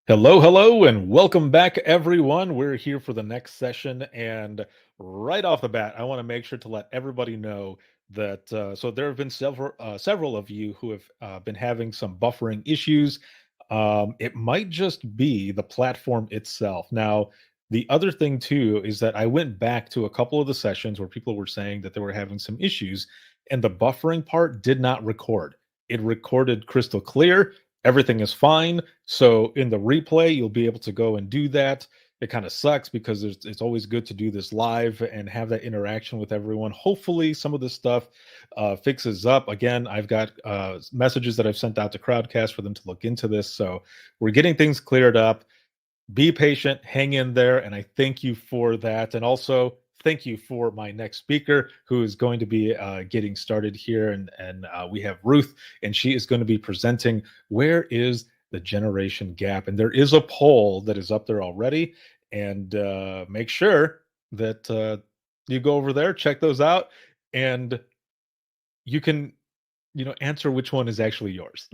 Hello, hello, and welcome back, everyone. We're here for the next session. And right off the bat, I want to make sure to let everybody know that so there have been several of you who have been having some buffering issues. It might just be the platform itself. Now, the other thing too is that I went back to a couple of the sessions where people were saying that they were having some issues, and the buffering part did not record. It recorded crystal clear. Everything is fine, so in the replay, you'll be able to go and do that. It kind of sucks because it's always good to do this live and have that interaction with everyone. Hopefully, some of this stuff fixes up. Again, I've got messages that I've sent out to Crowdcast for them to look into this. So we're getting things cleared up. Be patient, hang in there, and I thank you for that. And also, thank you for my next speaker, who is going to be getting started here. And we have Ruth, and she is going to be presenting where is the generation gap. And there is a poll that is up there already. And make sure that you go over there, check those out, and you can, answer which one is actually yours.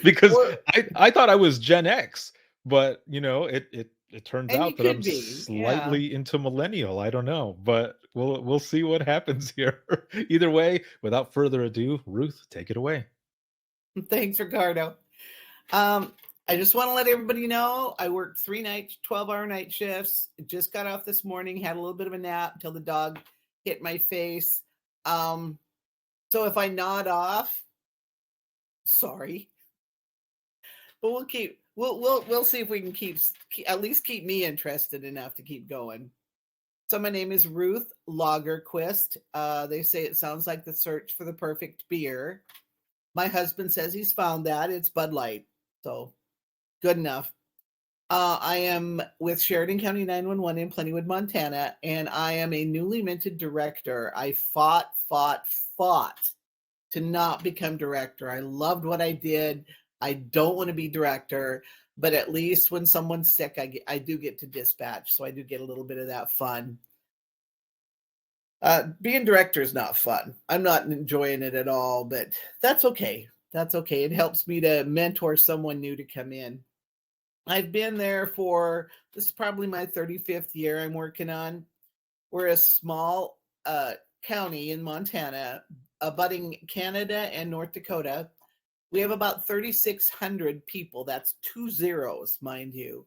Because Or I thought I was Gen X, but it turns and you out that I'm could be, yeah. slightly into millennial. I don't know, but we'll see what happens here. Either way, without further ado, Ruth, take it away. Thanks, Ricardo. Um, I just want to let everybody know I worked 12-hour night shifts. Just got off this morning, had a little bit of a nap until the dog hit my face. Um, so if I nod off, sorry, but we'll see if we can at least keep me interested enough to keep going. So my name is Ruth Lagerquist. They say it sounds like the search for the perfect beer. My husband says he's found that. It's Bud Light. So good enough. I am with Sheridan County 911 in Plentywood, Montana, and I am a newly minted director. I fought to not become director. I loved what I did. I don't want to be director, but at least when someone's sick, I do get to dispatch. So I do get a little bit of that fun. Being director is not fun. I'm not enjoying it at all, but that's okay. That's okay. It helps me to mentor someone new to come in. I've been there this is probably my 35th year I'm working on. We're a small county in Montana, abutting Canada and North Dakota. We have about 3,600 people. That's 2 zeros, mind you.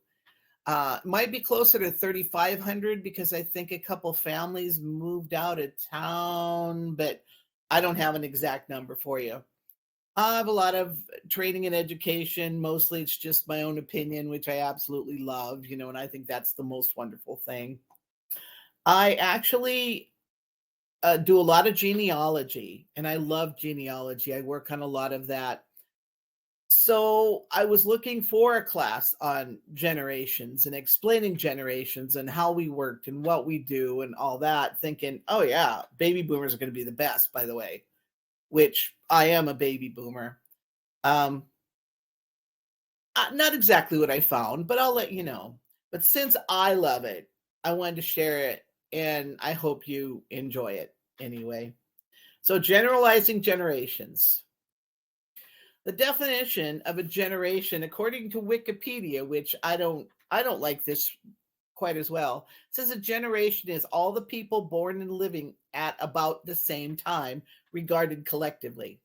Might be closer to 3,500 because I think a couple families moved out of town, but I don't have an exact number for you. I have a lot of training and education. Mostly it's just my own opinion, which I absolutely love, and I think that's the most wonderful thing. I actually do a lot of genealogy, and I love genealogy. I work on a lot of that. So I was looking for a class on generations and explaining generations and how we worked and what we do and all that, thinking, oh yeah, baby boomers are going to be the best, by the way, which I am a baby boomer. Not exactly what I found, but I'll let you know. But since I love it, I wanted to share it, and I hope you enjoy it anyway. So generalizing generations. The definition of a generation, according to Wikipedia, which I don't like this quite as well, says a generation is all the people born and living at about the same time, regarded collectively.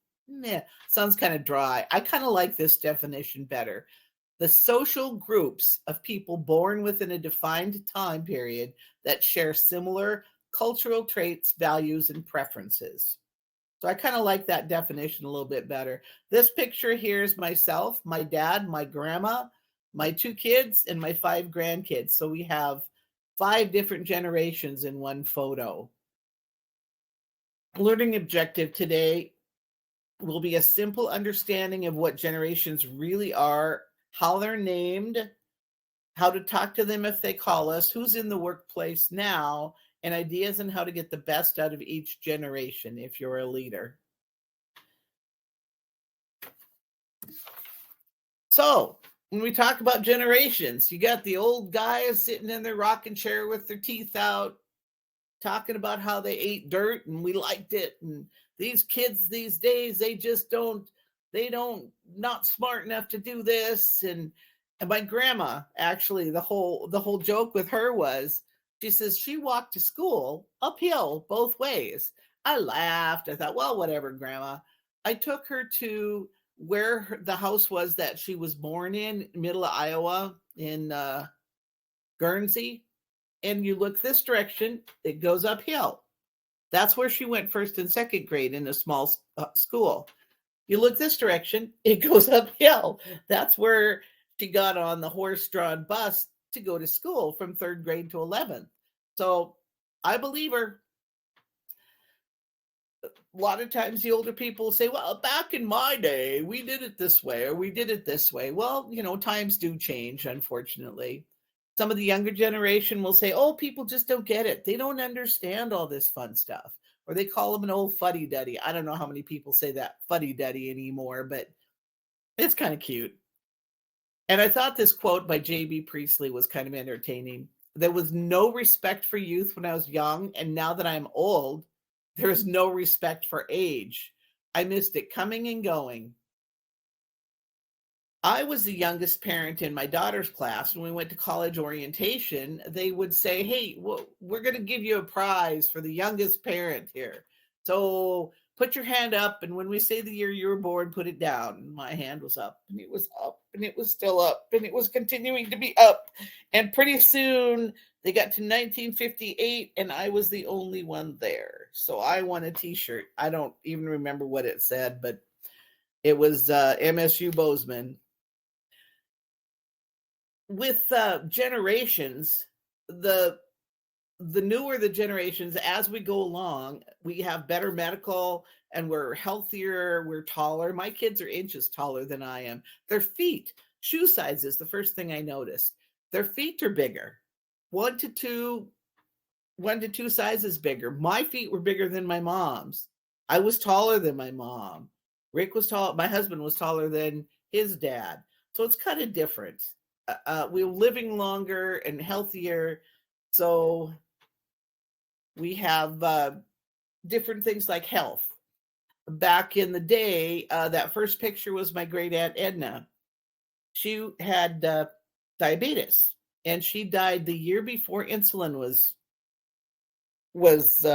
Sounds kind of dry. I kind of like this definition better. The social groups of people born within a defined time period that share similar cultural traits, values, and preferences. So I kind of like that definition a little bit better. This picture here is myself, my dad, my grandma, my 2 kids, and my 5 grandkids. So we have 5 different generations in one photo. Learning objective today will be a simple understanding of what generations really are, how they're named, how to talk to them if they call us, who's in the workplace now, and ideas on how to get the best out of each generation if you're a leader. So, when we talk about generations, you got the old guys sitting in their rocking chair with their teeth out, talking about how they ate dirt and we liked it. And these kids these days, they just don't They don't not smart enough to do this. And my grandma, actually, the whole joke with her was, she says she walked to school uphill both ways. I laughed. I thought, well, whatever, grandma. I took her to where the house was that she was born in, middle of Iowa, in Guernsey. And you look this direction, it goes uphill. That's where she went first and second grade in a small school. You look this direction, it goes uphill. That's where she got on the horse-drawn bus to go to school from third grade to 11th. So I believe her. A lot of times the older people say, well, back in my day, we did it this way or we did it this way. Well, times do change, unfortunately. Some of the younger generation will say, oh, people just don't get it. They don't understand all this fun stuff. Or they call them an old fuddy-duddy. I don't know how many people say that fuddy-duddy anymore, but it's kind of cute. And I thought this quote by J.B. Priestley was kind of entertaining. There was no respect for youth when I was young, and now that I'm old, there is no respect for age. I missed it coming and going. I was the youngest parent in my daughter's class. When we went to college orientation, they would say, hey, we're going to give you a prize for the youngest parent here. So put your hand up, and when we say the year you were born, put it down. My hand was up, and it was up, and it was still up, and it was continuing to be up. And pretty soon they got to 1958, and I was the only one there. So I won a t-shirt. I don't even remember what it said, but it was MSU Bozeman. With generations, the newer the generations, as we go along, we have better medical and we're healthier, we're taller. My kids are inches taller than I am. Their feet, shoe size is the first thing I noticed. Their feet are bigger. One to two sizes bigger. My feet were bigger than my mom's. I was taller than my mom. Rick was tall. My husband was taller than his dad. So it's kind of different. We're living longer and healthier. So we have different things like health. Back in the day, that first picture was my great aunt Edna. She had diabetes, and she died the year before insulin was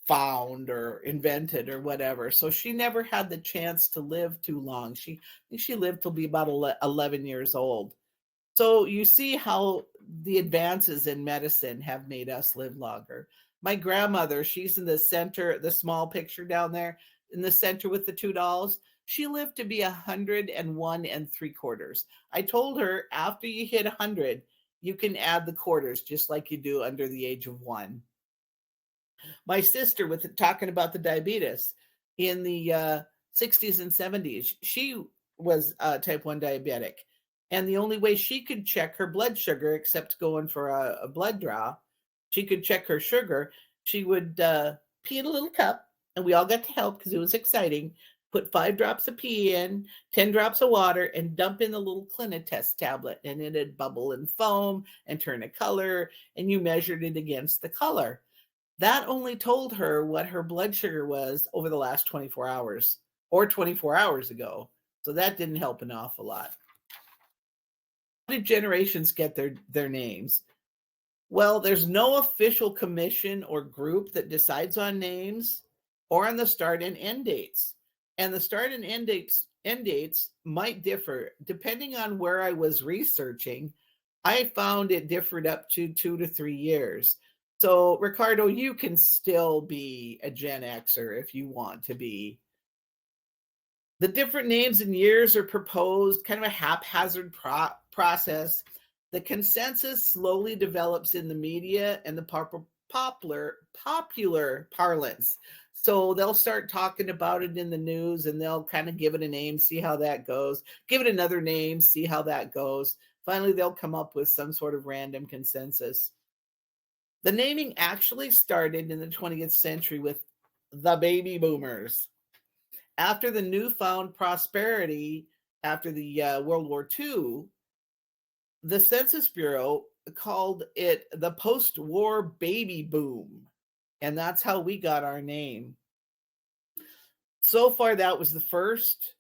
found or invented or whatever. So she never had the chance to live too long. She lived till be about 11 years old. So you see how the advances in medicine have made us live longer. My grandmother, she's in the center, the small picture down there in the center with the two dolls. She lived to be 101 3/4. I told her after you hit 100, you can add the quarters just like you do under the age of 1. My sister, with talking about the diabetes in the 60s and 70s, she was type 1 diabetic. And the only way she could check her blood sugar, except going for a blood draw, she could check her sugar. She would pee in a little cup, and we all got to help because it was exciting. Put 5 drops of pee in, 10 drops of water, and dump in the little Clinitest tablet. And it'd bubble and foam and turn a color, and you measured it against the color. That only told her what her blood sugar was over the last 24 hours or 24 hours ago. So that didn't help an awful lot. How did generations get their names? Well, there's no official commission or group that decides on names or on the start and end dates. And the start and end dates might differ depending on where I was researching. I found it differed up to 2 to 3 years. So, Ricardo, you can still be a Gen Xer if you want to be. The different names and years are proposed, kind of a haphazard process. The consensus slowly develops in the media and the popular parlance. So they'll start talking about it in the news, and they'll kind of give it a name, see how that goes. Give it another name, see how that goes. Finally, they'll come up with some sort of random consensus. The naming actually started in the 20th century with the baby boomers. After the newfound prosperity after the World War II, the Census Bureau called it the post-war baby boom. And that's how we got our name. So far, that was the first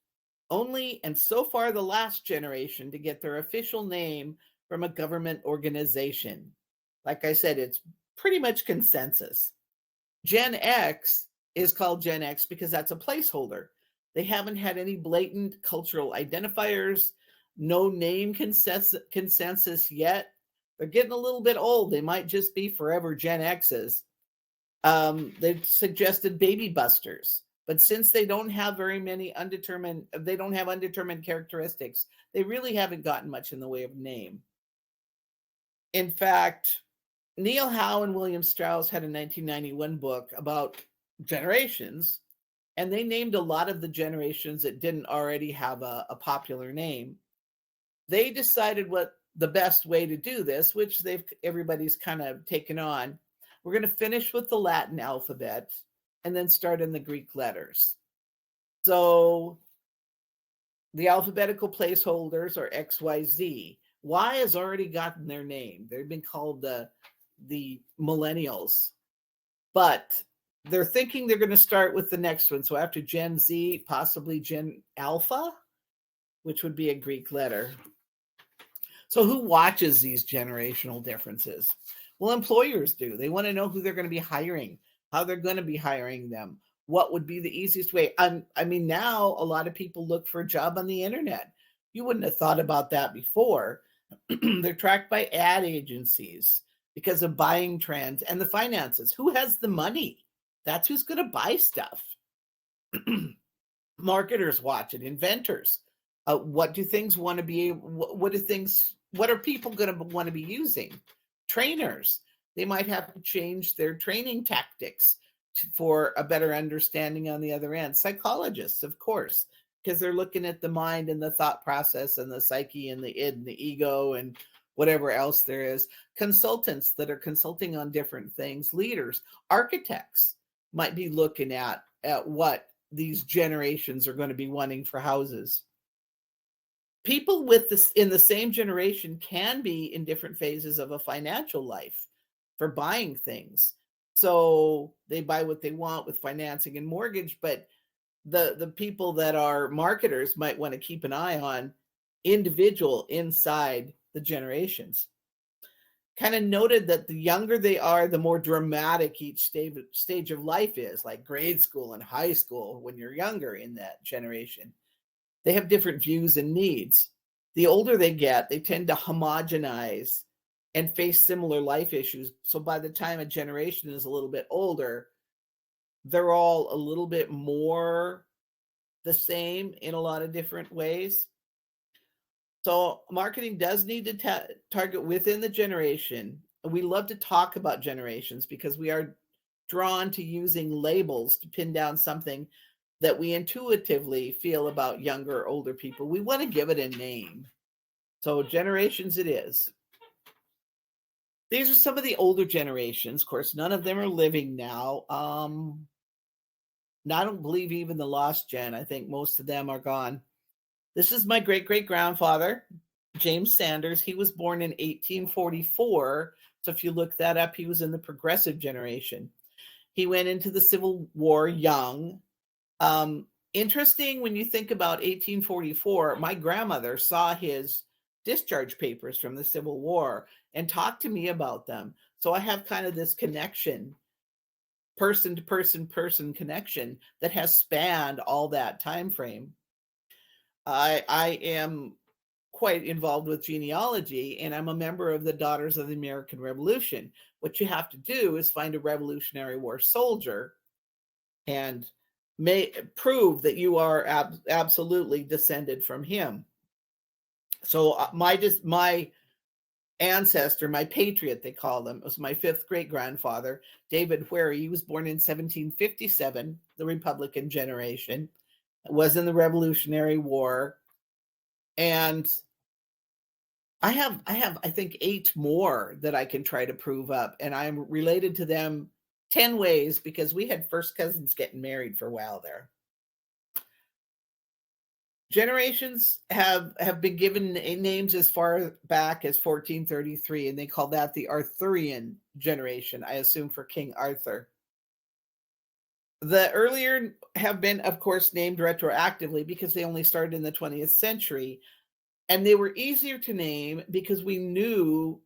only and so far the last generation to get their official name from a government organization. Like I said, it's pretty much consensus. Gen X is called Gen X because that's a placeholder. They haven't had any blatant cultural identifiers, no name consensus yet. They're getting a little bit old. They might just be forever Gen X's. They've suggested baby busters, but since they don't have very many they don't have undetermined characteristics, they really haven't gotten much in the way of name. In fact, Neil Howe and William Strauss had a 1991 book about generations, and they named a lot of the generations that didn't already have a popular name. They decided what the best way to do this, which everybody's kind of taken on. We're going to finish with the Latin alphabet and then start in the Greek letters. So the alphabetical placeholders are X, Y, Z. Y has already gotten their name. They've been called the millennials, but they're thinking they're going to start with the next one. So after Gen Z, possibly Gen Alpha, which would be a Greek letter. So who watches these generational differences? Well, employers do. They want to know who they're going to be hiring, how they're going to be hiring them, what would be the easiest way. I mean, now a lot of people look for a job on the internet. You wouldn't have thought about that before. They're tracked by ad agencies because of buying trends and the finances. Who has the money? That's who's going to buy stuff. Marketers watch it, inventors. What do things want to be? What are people going to want to be using? Trainers. They might have to change their training tactics for a better understanding on the other end. Psychologists, of course, because they're looking at the mind and the thought process and the psyche and the id and the ego and whatever else there is. Consultants that are consulting on different things. Leaders, architects might be looking at what these generations are going to be wanting for houses. People with this in the same generation can be in different phases of a financial life for buying things. So they buy what they want with financing and mortgage, but the people that are marketers might want to keep an eye on individual inside the generations. Kind of noted that the younger they are, the more dramatic each stage of life is, like grade school and high school when you're younger in that generation. They have different views and needs. The older they get, they tend to homogenize and face similar life issues. So by the time a generation is a little bit older, they're all a little bit more the same in a lot of different ways. So marketing does need to target within the generation. We love to talk about generations because we are drawn to using labels to pin down something that we intuitively feel about younger or older people. We want to give it a name. So generations it is. These are some of the older generations. Of course, none of them are living now. I don't believe even the lost gen. I think most of them are gone. This is my great-great-grandfather, James Sanders. He was born in 1844. So if you look that up, he was in the progressive generation. He went into the Civil War young. Interesting when you think about 1844, my grandmother saw his discharge papers from the Civil War and talked to me about them. So I have kind of this connection, person to person connection that has spanned all that time frame. I am quite involved with genealogy, and I'm a member of the Daughters of the American Revolution. What you have to do is find a Revolutionary War soldier and prove that you are absolutely descended from him. So my ancestor, my patriot, they call him, was my fifth great-grandfather, David Wherry. He was born in 1757, the Republican generation, was in the Revolutionary War. And I have, I think, 8 more that I can try to prove up. And I'm related to them 10 ways because we had first cousins getting married for a while there. Generations have been given names as far back as 1433, and they call that the Arthurian generation, I assume for King Arthur. The earlier have been, of course, named retroactively because they only started in the 20th century. And they were easier to name because we knew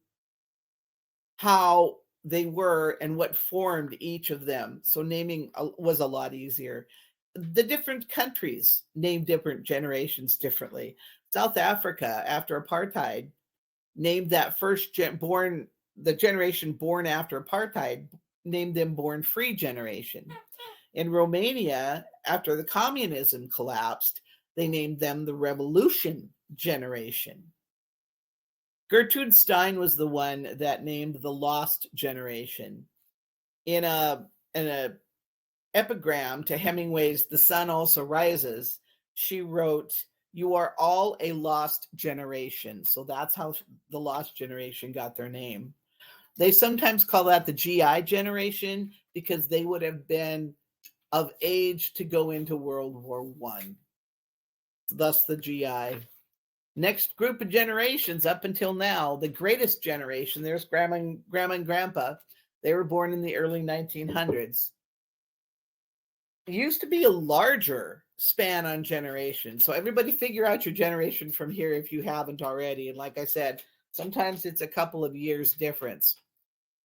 how they were and what formed each of them. So naming was a lot easier. The different countries named different generations differently. South Africa, after apartheid, named that the generation born after apartheid, named them born free generation. In Romania, after the communism collapsed, they named them the revolution generation. Gertrude Stein was the one that named the lost generation. In a epigram to Hemingway's The Sun Also Rises, she wrote, "You are all a lost generation." So that's how the lost generation got their name. They sometimes call that the GI generation because they would have been of age to go into World War I. Thus the GI. Next group of generations up until now, the greatest generation, there's grandma and grandpa. They were born in the early 1900s. It used to be a larger span on generations. So everybody figure out your generation from here if you haven't already. And like I said, sometimes it's a couple of years difference.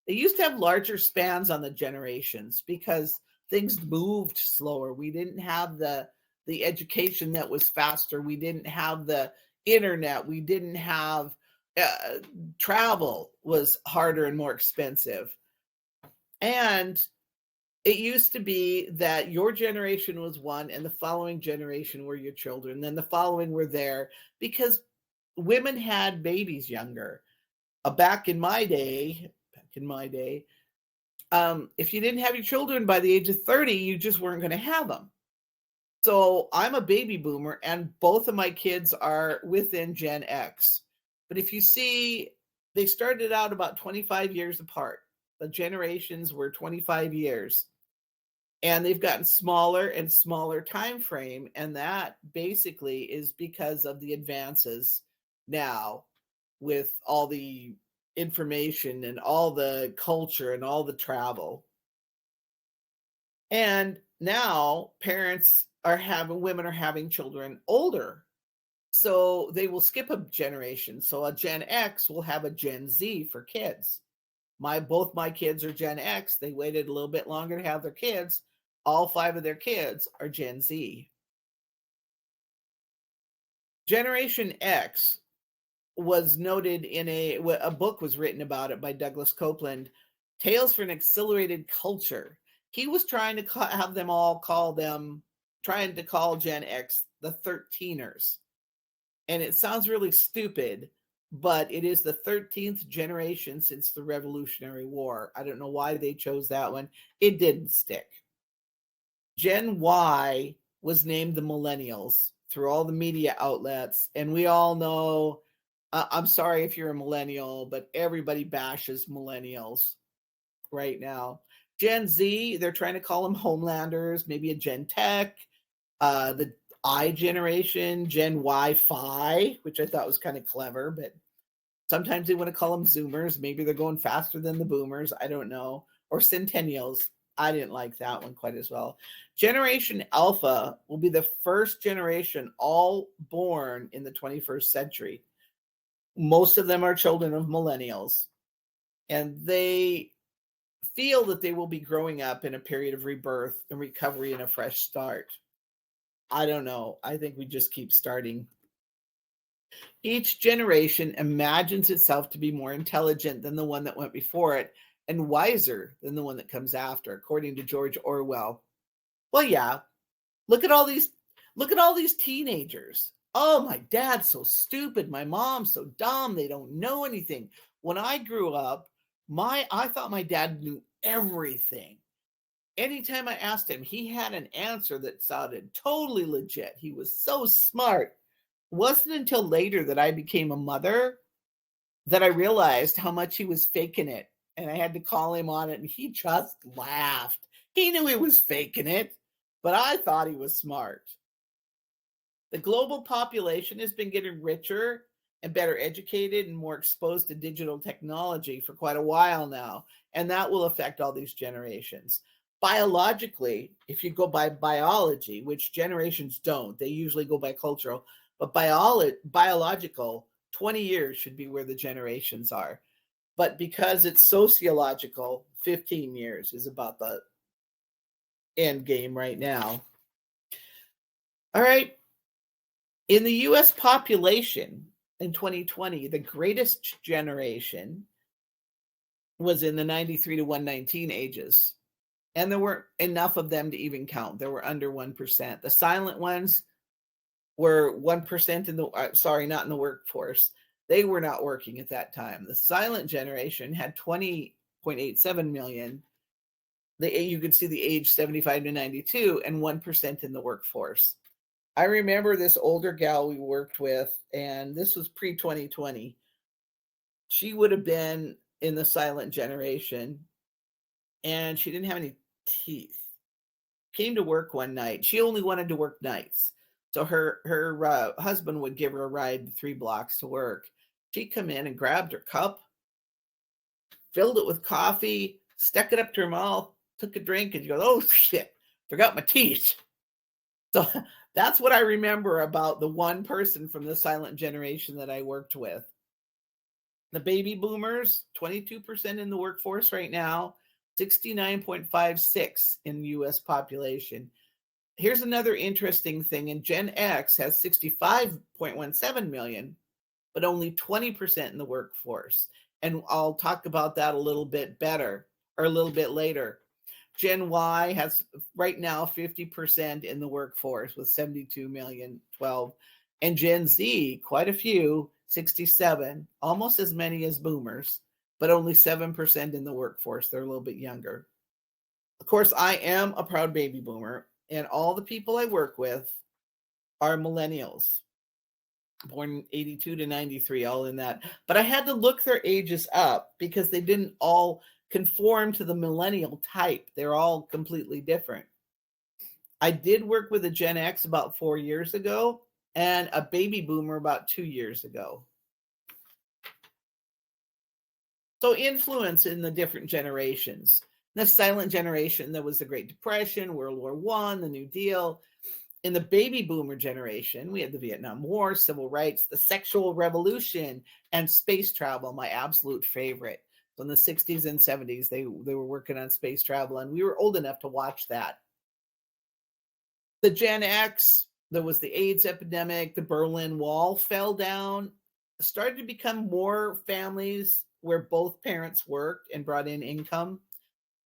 They used to have larger spans on the generations because things moved slower. We didn't have the education that was faster. We didn't have the internet. We didn't have travel was harder and more expensive. And it used to be that your generation was one and the following generation were your children. Then the following were there because women had babies younger. Back in my day, if you didn't have your children by the age of 30, you just weren't going to have them. So I'm a baby boomer and both of my kids are within Gen X. But if you see, they started out about 25 years apart. The generations were 25 years. And they've gotten smaller and smaller time frame. And that basically is because of the advances now with all the information and all the culture and all the travel. And now women are having children older. So they will skip a generation. So a Gen X will have a Gen Z for kids. Both my kids are Gen X. They waited a little bit longer to have their kids. All 5 of their kids are Gen Z. Generation X was noted in a book was written about it by Douglas Copeland, Tales for an Accelerated Culture. He was trying to trying to call Gen X the 13ers. And it sounds really stupid, but it is the 13th generation since the Revolutionary War. I don't know why they chose that one. It didn't stick. Gen Y was named the millennials through all the media outlets. And we all know, I'm sorry if you're a millennial, but everybody bashes millennials right now. Gen Z, they're trying to call them homelanders, maybe a Gen Tech, the I generation, Gen Y-Fi, which I thought was kind of clever, but sometimes they want to call them Zoomers. Maybe they're going faster than the Boomers. I don't know. Or Centennials. I didn't like that one quite as well. Generation Alpha will be the first generation all born in the 21st century. Most of them are children of millennials. And they feel that they will be growing up in a period of rebirth and recovery and a fresh start. I don't know. I think we just keep starting. Each generation imagines itself to be more intelligent than the one that went before it and wiser than the one that comes after, according to George Orwell. Well, yeah. Look at all these teenagers. Oh, my dad's so stupid. My mom's so dumb. They don't know anything. When I grew up, I thought my dad knew everything. Anytime I asked him, he had an answer that sounded totally legit. He was so smart. It wasn't until later that I became a mother that I realized how much he was faking it. And I had to call him on it, and he just laughed. He knew he was faking it, but I thought he was smart. The global population has been getting richer and better educated and more exposed to digital technology for quite a while now, and that will affect all these generations. Biologically, if you go by biology, which generations don't, they usually go by cultural, but biological, 20 years should be where the generations are. But because it's sociological, 15 years is about the end game right now. All right. In the US population in 2020, the greatest generation was in the 93 to 119 ages. And there weren't enough of them to even count. There were under 1%. The silent ones were 1% in the, not in the workforce. They were not working at that time. The silent generation had 20.87 million. You could see the age 75 to 92 and 1% in the workforce. I remember this older gal we worked with, and this was pre-2020. She would have been in the silent generation, and she didn't have any teeth. Came to work one night. She only wanted to work nights. So her husband would give her a ride 3 blocks to work. She'd come in and grabbed her cup, filled it with coffee, stuck it up to her mouth, took a drink, and she goes, "Oh shit, forgot my teeth." So that's what I remember about the one person from the silent generation that I worked with. The baby boomers, 22% in the workforce right now, 69.56 in the US population. Here's another interesting thing. And Gen X has 65.17 million, but only 20% in the workforce. And I'll talk about that a little bit later. Gen Y has right now 50% in the workforce with 72 million, 12. And Gen Z, quite a few, 67, almost as many as boomers, but only 7% in the workforce. They're a little bit younger. Of course, I am a proud baby boomer, and all the people I work with are millennials, born 82 to 93, all in that. But I had to look their ages up because they didn't all conform to the millennial type. They're all completely different. I did work with a Gen X about 4 years ago and a baby boomer about 2 years ago. So influence in the different generations. The silent generation, there was the Great Depression, World War I, the New Deal. In the baby boomer generation, we had the Vietnam War, civil rights, the sexual revolution, and space travel, my absolute favorite. So in the 60s and 70s, they were working on space travel, and we were old enough to watch that. The Gen X, there was the AIDS epidemic, the Berlin Wall fell down, started to become more families where both parents worked and brought in income,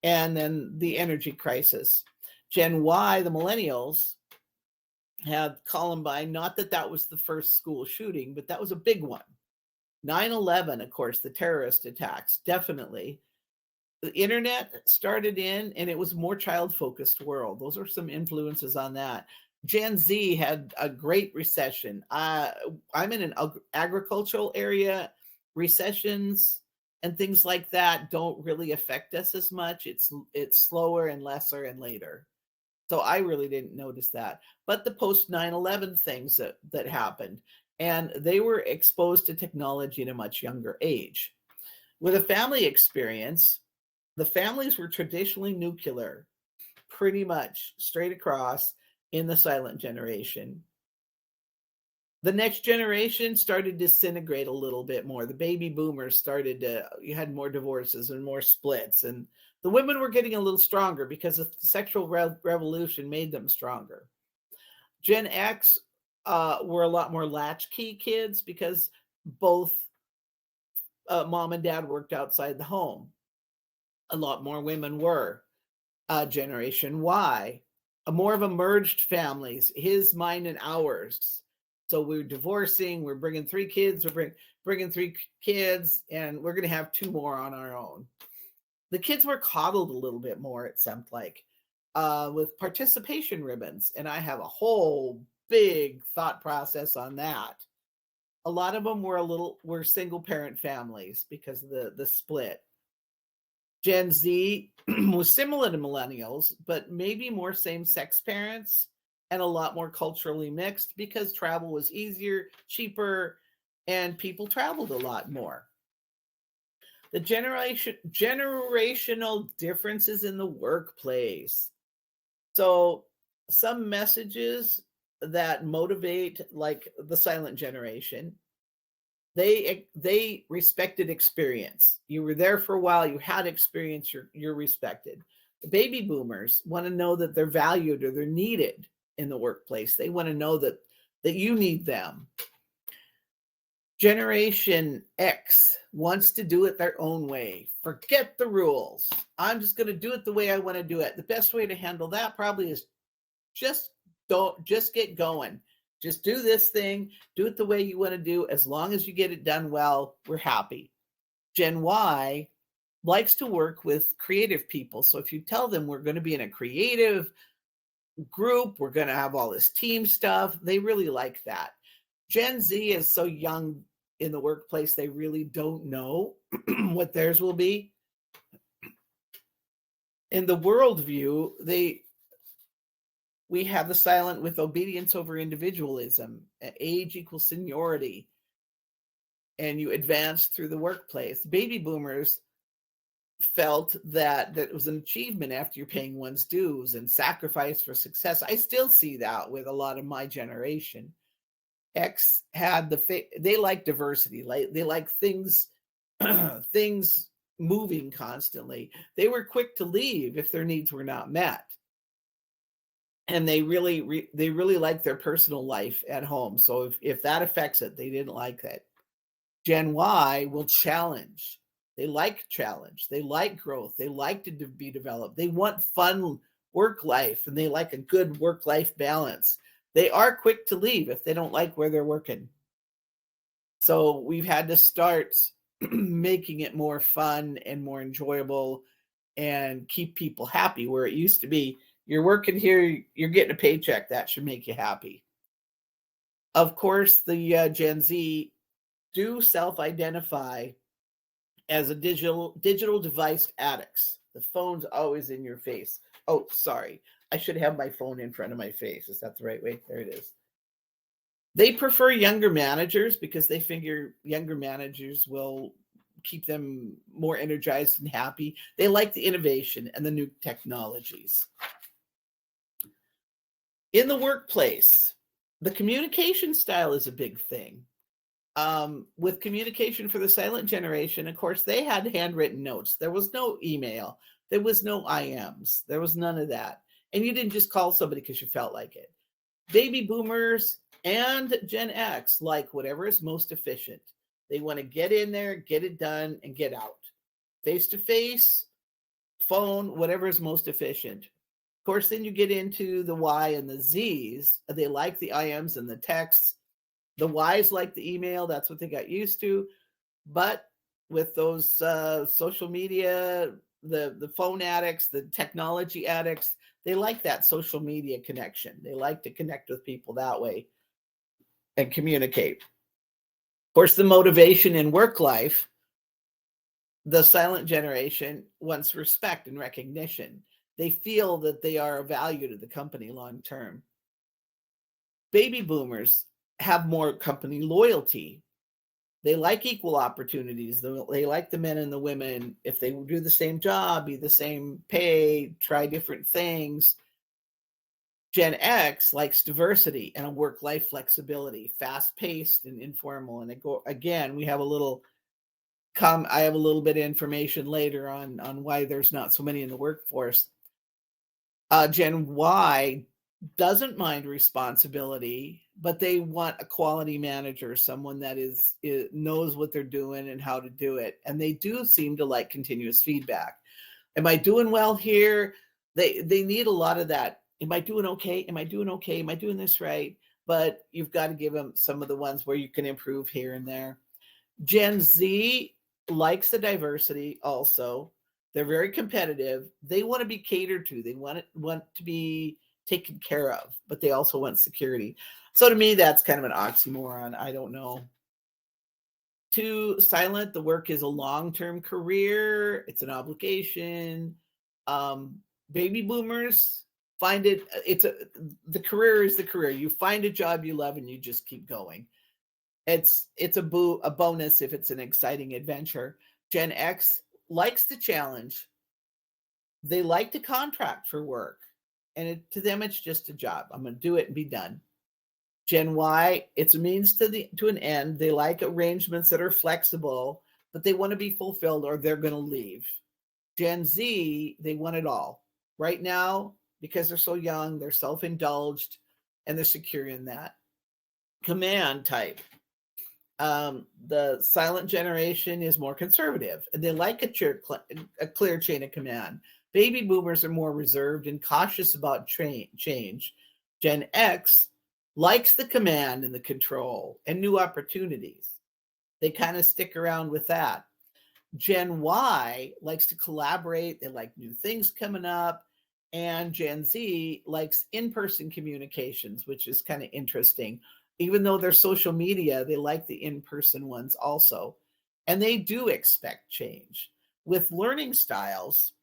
and then the energy crisis. Gen Y, the millennials, had Columbine. Not that that was the first school shooting, but that was a big one. 9/11, of course, the terrorist attacks, definitely. The internet started in, and it was a more child-focused world. Those are some influences on that. Gen Z had a great recession. I'm in an agricultural area. Recessions and things like that don't really affect us as much. It's slower and lesser and later. So I really didn't notice that. But the post 9/11 things that happened, and they were exposed to technology at a much younger age. With a family experience, the families were traditionally nuclear, pretty much straight across in the silent generation. The next generation started to disintegrate a little bit more. The baby boomers you had more divorces and more splits, and the women were getting a little stronger because the sexual revolution made them stronger. Gen X were a lot more latchkey kids because both mom and dad worked outside the home. A lot more women were. Generation Y, more of a merged families, his, mine, and ours. So we're divorcing, we're bringing 3 kids, we're bringing 3 kids, and we're going to have 2 more on our own. The kids were coddled a little bit more, it seemed like, with participation ribbons. And I have a whole big thought process on that. A lot of them were single parent families because of the split. Gen Z was similar to millennials, but maybe more same-sex parents and a lot more culturally mixed because travel was easier, cheaper, and people traveled a lot more. The generational differences in the workplace. So some messages that motivate, like the silent generation, they respected experience. You were there for a while, you had experience, you're respected. The baby boomers want to know that they're valued or they're needed in the workplace. They want to know that you need them. Generation X wants to do it their own way. Forget the rules. I'm just going to do it the way I want to do it. The best way to handle that probably is just get going. Just do this thing, do it the way you want to do. As long as you get it done well, we're happy. Gen Y likes to work with creative people. So if you tell them we're going to be in a creative group, we're going to have all this team stuff, they really like that. Gen Z is so young in the workplace, they really don't know what theirs will be. In the worldview, we have the silent with obedience over individualism, age equals seniority, and you advance through the workplace. Baby boomers felt that it was an achievement after you're paying one's dues and sacrifice for success. I still see that with a lot of my generation. X had they like diversity, they like things things moving constantly. They were quick to leave if their needs were not met, and they really like their personal life at home. So if that affects it, they didn't like that. Gen Y will challenge. They like challenge. They like growth. They like to be developed. They want fun work life, and they like a good work-life balance. They are quick to leave if they don't like where they're working. So we've had to start making it more fun and more enjoyable and keep people happy, where it used to be, you're working here, you're getting a paycheck, that should make you happy. Of course, the Gen Z do self-identify as a digital device addicts. The phone's always in your face. Oh, sorry. I should have my phone in front of my face. Is that the right way? There it is. They prefer younger managers because they figure younger managers will keep them more energized and happy. They like the innovation and the new technologies. In the workplace, the communication style is a big thing. With communication for the silent generation, of course, they had handwritten notes. There was no email. There was no IMs. There was none of that. And you didn't just call somebody because you felt like it. Baby boomers and Gen X like whatever is most efficient. They want to get in there, get it done, and get out. Face-to-face, phone, whatever is most efficient. Of course, then you get into the Y and the Zs. They like the IMs and the texts. The Ys like the email. That's what they got used to. But with those social media, the phone addicts, the technology addicts, they like that social media connection. They like to connect with people that way and communicate. Of course, the motivation in work life, the silent generation wants respect and recognition. They feel that they are of value to the company long term. Baby boomers have more company loyalty. They like equal opportunities. They like the men and the women. If they do the same job, be the same pay, try different things. Gen X likes diversity and a work-life flexibility, fast-paced and informal. And again, we have I have a little bit of information later on why there's not so many in the workforce. Gen Y doesn't mind responsibility, but they want a quality manager, someone that knows what they're doing and how to do it. And they do seem to like continuous feedback. Am I doing well here? They need a lot of that. Am I doing okay? Am I doing okay? Am I doing this right? But you've got to give them some of the ones where you can improve here and there. Gen Z likes the diversity also. They're very competitive. They want to be catered to. They want to be taken care of, but they also want security. So to me, that's kind of an oxymoron. I don't know. To silent, the work is a long-term career. It's an obligation. Baby boomers find the career is the career. You find a job you love and you just keep going. It's a bonus if it's an exciting adventure. Gen X likes the challenge. They like to contract for work. And to them, it's just a job. I'm going to do it and be done. Gen Y, it's a means to an end. They like arrangements that are flexible, but they want to be fulfilled or they're going to leave. Gen Z, they want it all. Right now, because they're so young, they're self-indulged, and they're secure in that. Command type. The silent generation is more conservative, and they like a clear chain of command. Baby boomers are more reserved and cautious about change. Gen X likes the command and the control and new opportunities. They kind of stick around with that. Gen Y likes to collaborate. They like new things coming up. And Gen Z likes in-person communications, which is kind of interesting. Even though they're social media, they like the in-person ones also. And they do expect change. With learning styles,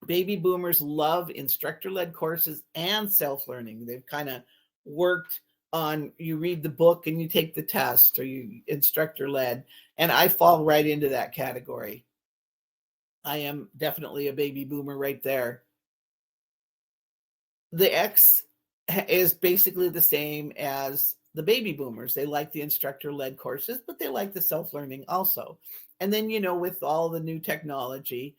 baby boomers love instructor-led courses and self-learning. They've kind of worked on, you read the book and you take the test, or you instructor-led. And I fall right into that category. I am definitely a baby boomer right there. The X is basically the same as the baby boomers. They like the instructor-led courses, but they like the self-learning also. And then, with all the new technology,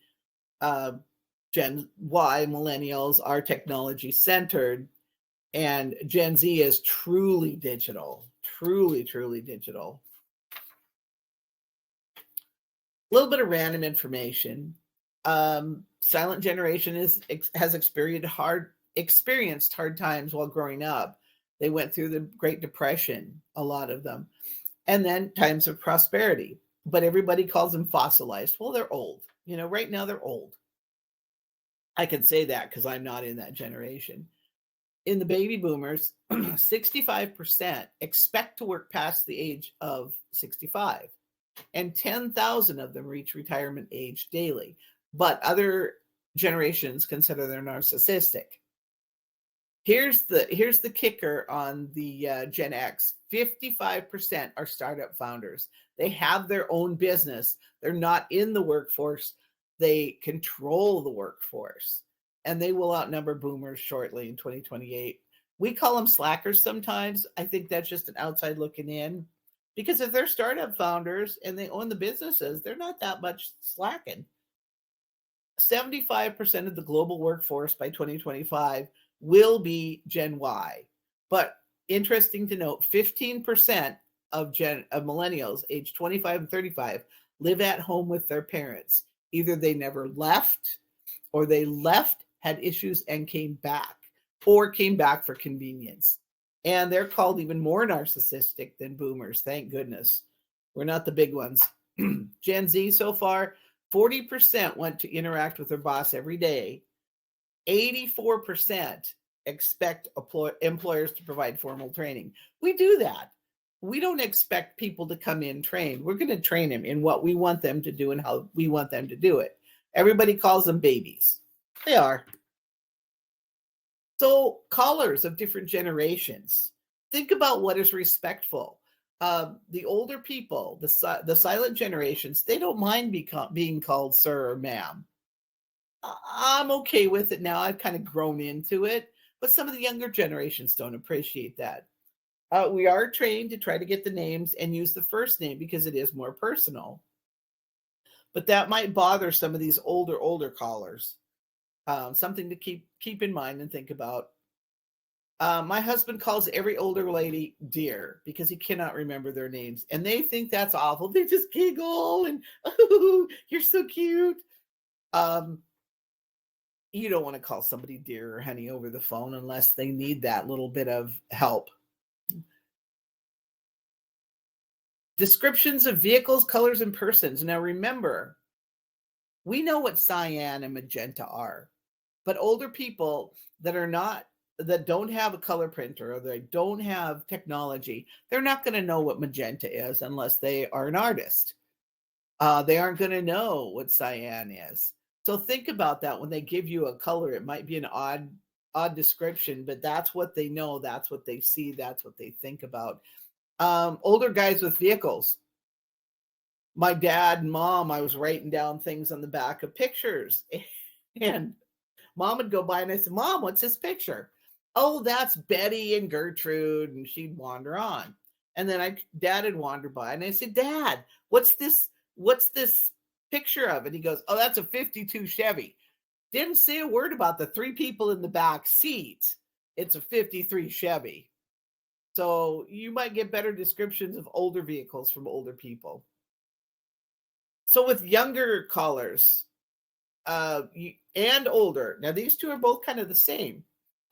Gen Y, millennials, are technology centered, and Gen Z is truly digital, truly digital. A little bit of random information. Silent generation has experienced hard times while growing up. They went through the Great Depression, a lot of them, and then times of prosperity. But everybody calls them fossilized. Well, they're old. Right now they're old. I can say that because I'm not in that generation. In the baby boomers, 65% expect to work past the age of 65, and 10,000 of them reach retirement age daily. But other generations consider they're narcissistic. Here's the kicker on the Gen X. 55% are startup founders. They have their own business. They're not in the workforce. They control the workforce. And they will outnumber boomers shortly in 2028. We call them slackers sometimes. I think that's just an outside looking in. Because if they're startup founders and they own the businesses, they're not that much slacking. 75% of the global workforce by 2025 will be Gen Y. But interesting to note, 15% of millennials aged 25 and 35 live at home with their parents. Either they never left, or they left, had issues, and came back, or came back for convenience. And they're called even more narcissistic than boomers. Thank goodness. We're not the big ones. Gen Z so far, 40% want to interact with their boss every day. 84% expect employers to provide formal training. We do that. We don't expect people to come in trained. We're going to train them in what we want them to do and how we want them to do it. Everybody calls them babies. They are. So callers of different generations, think about what is respectful. The older people, the silent generations, they don't mind being called sir or ma'am. I'm okay with it now. I've kind of grown into it, but some of the younger generations don't appreciate that. We are trained to try to get the names and use the first name because it is more personal. But that might bother some of these older callers. Something to keep in mind and think about. My husband calls every older lady dear because he cannot remember their names, and they think that's awful. They just giggle and, oh, you're so cute. You don't want to call somebody dear or honey over the phone unless they need that little bit of help. Descriptions of vehicles, colors, and persons. Now remember, we know what cyan and magenta are, but older people that don't have a color printer, or they don't have technology, they're not going to know what magenta is unless they are an artist. They aren't going to know what cyan is. So think about that when they give you a color. It might be an odd description, but that's what they know. That's what they see. That's what they think about. Older guys with vehicles. my dad and mom, I was writing down things on the back of pictures. And mom would go by and I said, Mom, what's this picture? Oh, that's Betty and Gertrude. And she'd wander on. And then dad would wander by and I said, Dad, what's this picture of? And he goes, oh, that's a 52 Chevy. Didn't say a word about the 3 people in the back seat. It's a 53 Chevy. So you might get better descriptions of older vehicles from older people. So with younger callers and older, now these two are both kind of the same.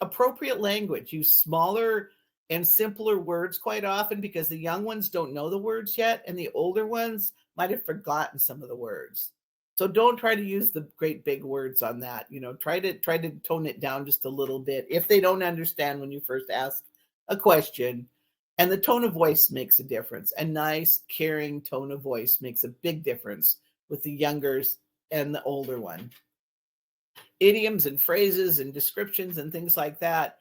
Appropriate language, use smaller and simpler words quite often because the young ones don't know the words yet, and the older ones might have forgotten some of the words. So don't try to use the great big words on that. Try to tone it down just a little bit if they don't understand when you first ask a question. And the tone of voice makes a difference. A nice, caring tone of voice makes a big difference with the youngers and the older one. Idioms and phrases and descriptions and things like that.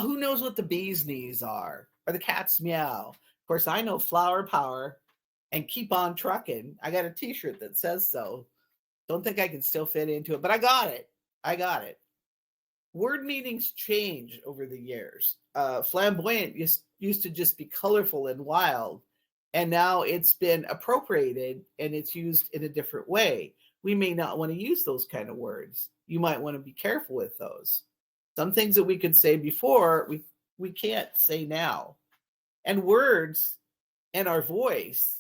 Who knows what the bee's knees are or the cat's meow? Of course, I know flower power and keep on trucking. I got a t-shirt that says so. Don't think I can still fit into it, but I got it. Word meanings change over the years. Flamboyant used to just be colorful and wild, and now it's been appropriated and it's used in a different way. We may not want to use those kind of words. You might want to be careful with those. Some things that we could say before, we can't say now. And words and our voice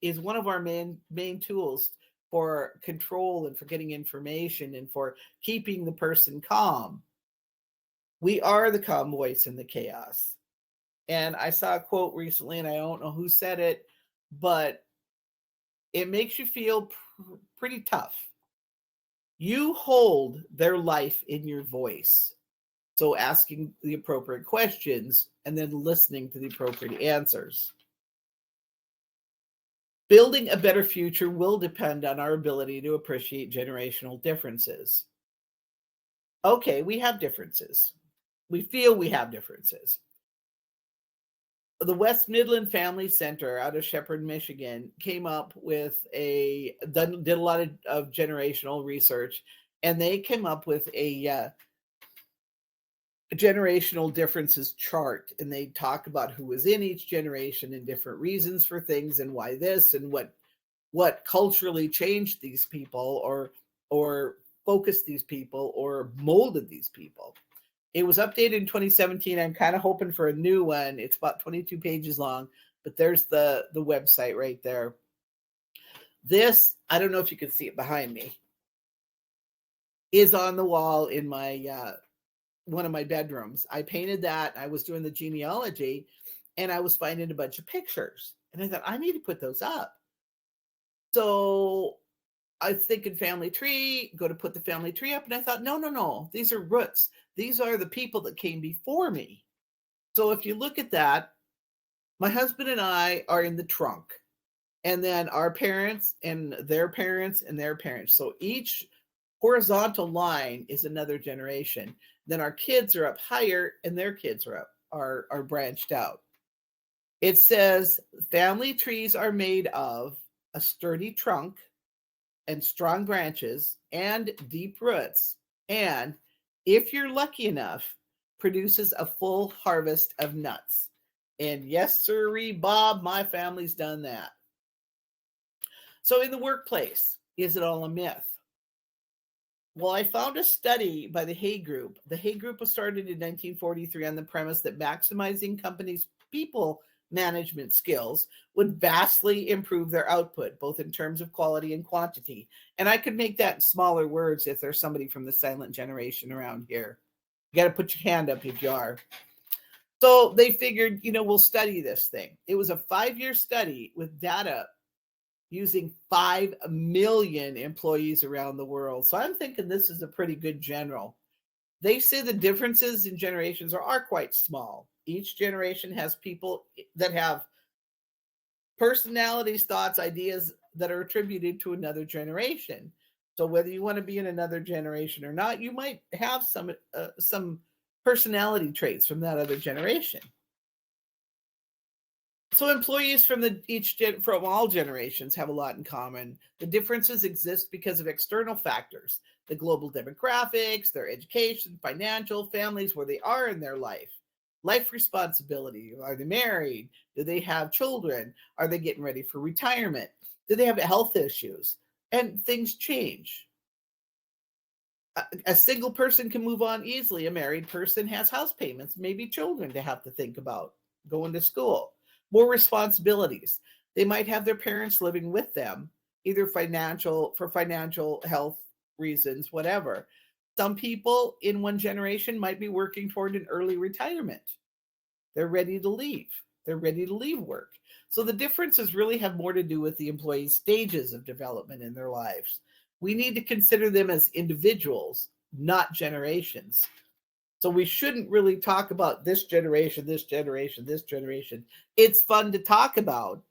is one of our main tools for control and for getting information and for keeping the person calm. We are the calm voice in the chaos. And I saw a quote recently, and I don't know who said it, but it makes you feel pretty tough. You hold their life in your voice. So asking the appropriate questions and then listening to the appropriate answers. Building a better future will depend on our ability to appreciate generational differences. Okay, we have differences. We feel we have differences. The West Midland Family Center out of Shepherd, Michigan, came up with did a lot of generational research, and they came up with a generational differences chart, and they talk about who was in each generation and different reasons for things and why this and what culturally changed these people or focused these people or molded these people. It was updated in 2017. I'm kind of hoping for a new one. It's about 22 pages long, but there's the website right there. This, I don't know if you can see it behind me, is on the wall in my one of my bedrooms. I painted that. I was doing the genealogy and I was finding a bunch of pictures. And I thought, I need to put those up. So I was thinking family tree, go to put the family tree up. And I thought, no, these are roots. These are the people that came before me. So if you look at that, my husband and I are in the trunk. And then our parents and their parents and their parents. So each horizontal line is another generation. Then our kids are up higher and their kids are branched out. It says family trees are made of a sturdy trunk and strong branches and deep roots. And if you're lucky enough, produces a full harvest of nuts. And yes, sirree, Bob, my family's done that. So in the workplace, is it all a myth? Well, I found a study by the Hay Group. The Hay Group was started in 1943 on the premise that maximizing companies' people management skills would vastly improve their output, both in terms of quality and quantity. And I could make that in smaller words if there's somebody from the silent generation around here. You got to put your hand up if you are. So they figured, we'll study this thing. It was a 5-year study with data using 5 million employees around the world. So I'm thinking this is a pretty good general. They say the differences in generations are quite small. Each generation has people that have personalities, thoughts, ideas that are attributed to another generation. So whether you want to be in another generation or not, you might have some personality traits from that other generation. So employees from from all generations have a lot in common. The differences exist because of external factors, the global demographics, their education, financial, families, where they are in their life responsibility. Are they married? Do they have children? Are they getting ready for retirement? Do they have health issues? And things change. A single person can move on easily. A married person has house payments, maybe children to have to think about, going to school, more responsibilities. They might have their parents living with them, either financial health reasons, whatever. Some people in one generation might be working toward an early retirement. They're ready to leave. They're ready to leave work. So the differences really have more to do with the employee's stages of development in their lives. We need to consider them as individuals, not generations. So we shouldn't really talk about this generation, this generation, this generation. It's fun to talk about,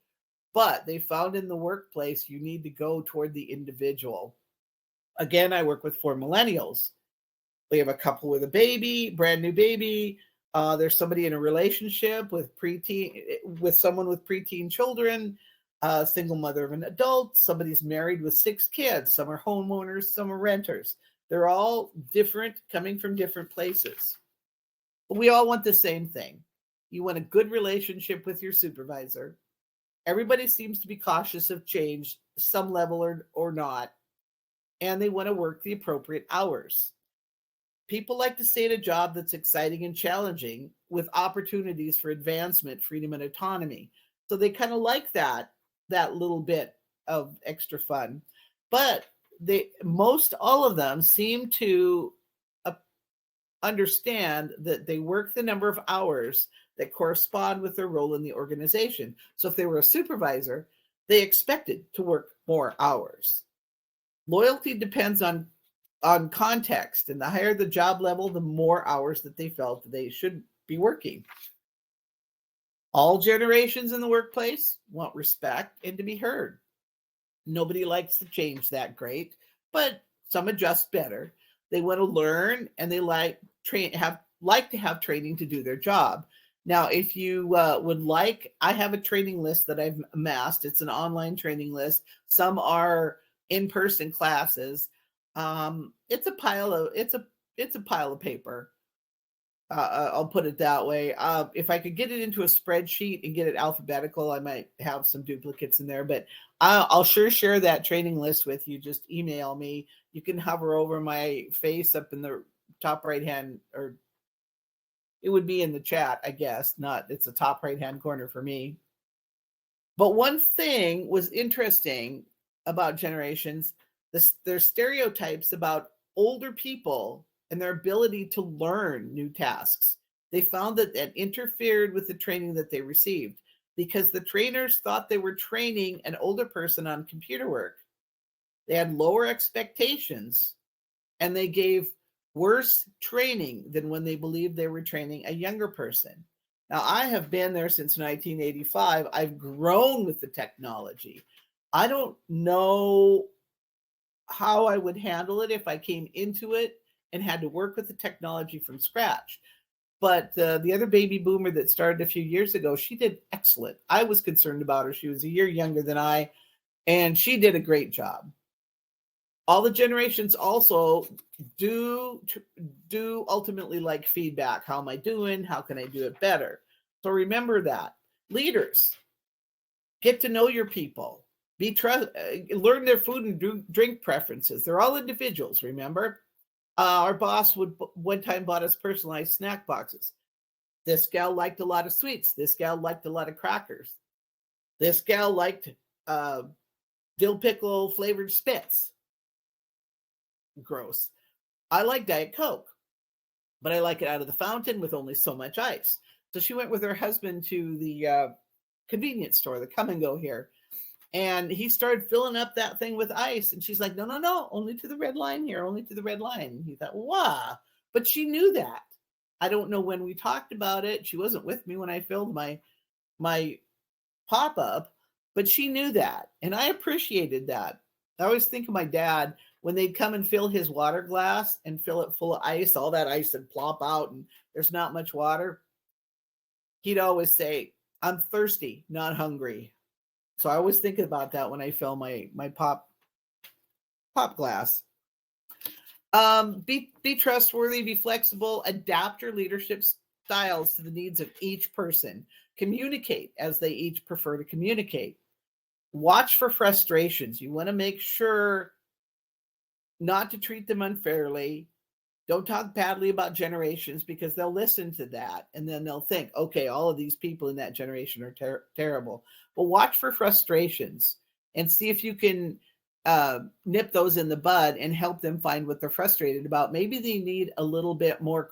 but they found in the workplace you need to go toward the individual. Again, I work with 4 millennials. We have a couple with a baby, brand new baby. There's somebody in a relationship with someone with preteen children, a single mother of an adult. Somebody's married with 6 kids. Some are homeowners, some are renters. They're all different, coming from different places. But we all want the same thing. You want a good relationship with your supervisor. Everybody seems to be cautious of change, some level or not, and they want to work the appropriate hours. People like to stay at a job that's exciting and challenging with opportunities for advancement, freedom, and autonomy. So they kind of like that little bit of extra fun. But all of them seem to understand that they work the number of hours that correspond with their role in the organization. So if they were a supervisor, they expected to work more hours. Loyalty depends on context, and the higher the job level, the more hours that they felt they should be working. All generations in the workplace want respect and to be heard. Nobody likes to change that great, but some adjust better. They want to learn, and they like to have training to do their job. Now, if you would like, I have a training list that I've amassed. It's an online training list. Some are in-person classes. It's a pile of paper. I'll put it that way. If I could get it into a spreadsheet and get it alphabetical, I might have some duplicates in there, but I'll sure share that training list with you. Just email me. You can hover over my face up in the top right hand, or it would be in the chat, I guess. It's a top right hand corner for me. But one thing was interesting about generations. There's stereotypes about older people and their ability to learn new tasks. They found that interfered with the training that they received, because the trainers thought they were training an older person on computer work. They had lower expectations, and they gave worse training than when they believed they were training a younger person. Now, I have been there since 1985. I've grown with the technology. I don't know how I would handle it if I came into it and had to work with the technology from scratch. But the other baby boomer that started a few years ago, she did excellent. I was concerned about her. She was a year younger than I, and she did a great job. All the generations also do ultimately like feedback. How am I doing? How can I do it better? So remember that. Leaders, get to know your people. Learn their food and drink preferences. They're all individuals, remember? Our boss one time bought us personalized snack boxes. This gal liked a lot of sweets. This gal liked a lot of crackers. This gal liked dill pickle flavored spits. Gross. I like Diet Coke, but I like it out of the fountain with only so much ice. So she went with her husband to the convenience store, the Come and Go here. And he started filling up that thing with ice. And she's like, no, only to the red line here, only to the red line. And he thought, wow. But she knew that. I don't know when we talked about it. She wasn't with me when I filled my pop-up, but she knew that. And I appreciated that. I always think of my dad when they'd come and fill his water glass and fill it full of ice. All that ice would plop out and there's not much water. He'd always say, I'm thirsty, not hungry. So I always think about that when I fill my pop glass. Be trustworthy, be flexible, adapt your leadership styles to the needs of each person. Communicate as they each prefer to communicate. Watch for frustrations. You want to make sure not to treat them unfairly. Don't talk badly about generations, because they'll listen to that and then they'll think, okay, all of these people in that generation are terrible. But watch for frustrations and see if you can nip those in the bud and help them find what they're frustrated about. Maybe they need a little bit more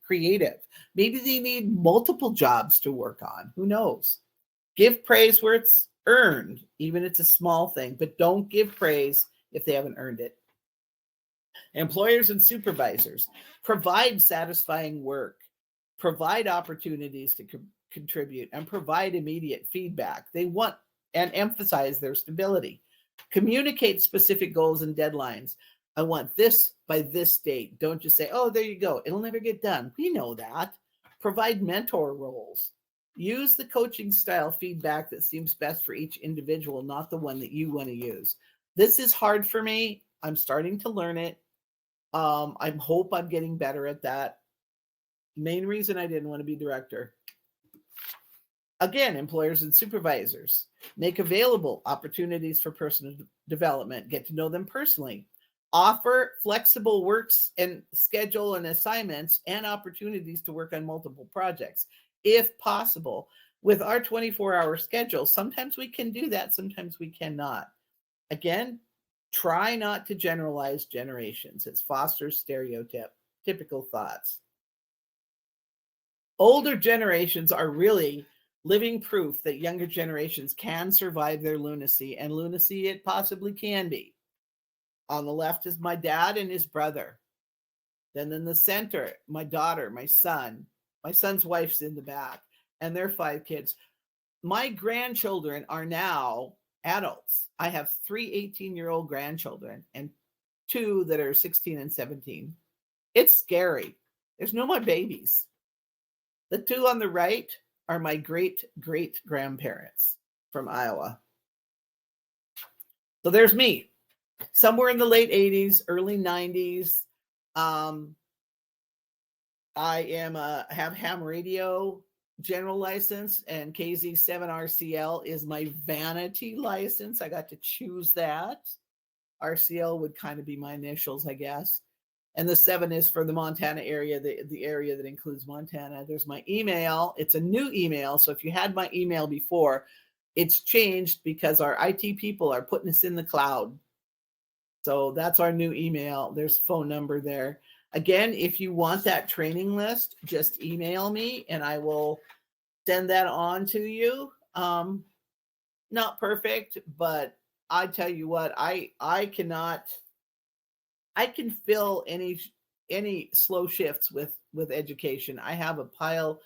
creative. Maybe they need multiple jobs to work on. Who knows? Give praise where it's earned, even if it's a small thing, but don't give praise if they haven't earned it. Employers and supervisors, provide satisfying work, provide opportunities to contribute, and provide immediate feedback. They want and emphasize their stability. Communicate specific goals and deadlines. I want this by this date. Don't just say, oh, there you go. It'll never get done. We know that. Provide mentor roles. Use the coaching style feedback that seems best for each individual, not the one that you want to use. This is hard for me. I'm starting to learn it. I hope I'm getting better at that. Main reason I didn't want to be director. Again, employers and supervisors, make available opportunities for personal development. Get to know them personally. Offer flexible works and schedule and assignments and opportunities to work on multiple projects, if possible. With our 24-hour schedule, sometimes we can do that, sometimes we cannot. Again, try not to generalize generations. It fosters stereotypical thoughts. Older generations are really living proof that younger generations can survive their lunacy, and lunacy it possibly can be. On the left is my dad and his brother. Then in the center, my daughter, my son. My son's wife's in the back, and their 5 kids. My grandchildren are now adults. I have 3 18-year-old grandchildren and 2 that are 16 and 17. It's scary. There's no more babies. The 2 on the right are my great-great-grandparents from Iowa. So there's me, somewhere in the late 80s, early 90s. I have ham radio general license, and KZ7RCL is my vanity license. I got to choose that. RCL would kind of be my initials, I guess. And the 7 is for the Montana area, the area that includes Montana. There's my email. It's a new email. So if you had my email before, it's changed because our IT people are putting us in the cloud. So that's our new email. There's a phone number there. Again, if you want that training list, just email me and I will send that on to you. Not perfect, but I tell you what, I can fill any slow shifts with education. I have a pile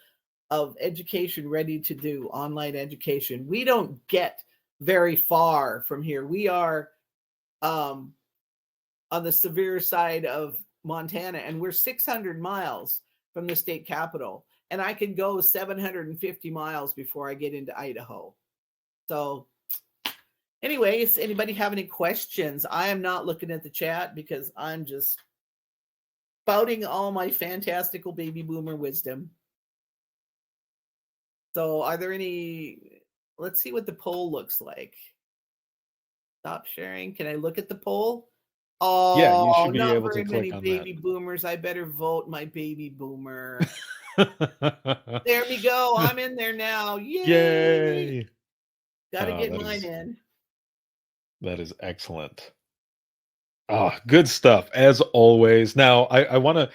of education ready to do, online education. We don't get very far from here. We are on the severe side of Montana, and we're 600 miles from the state capital. And I can go 750 miles before I get into Idaho. So anyways, anybody have any questions? I am not looking at the chat because I'm just spouting all my fantastical baby boomer wisdom. So are there any, let's see what the poll looks like. Stop sharing. Can I look at the poll? Oh, yeah, you should be not able to very many click on baby that. boomers. I better vote my baby boomer. There we go. I'm in there now. Yay. Yay! Got to get that mine is in. that is excellent. Good stuff as always. Now, I want to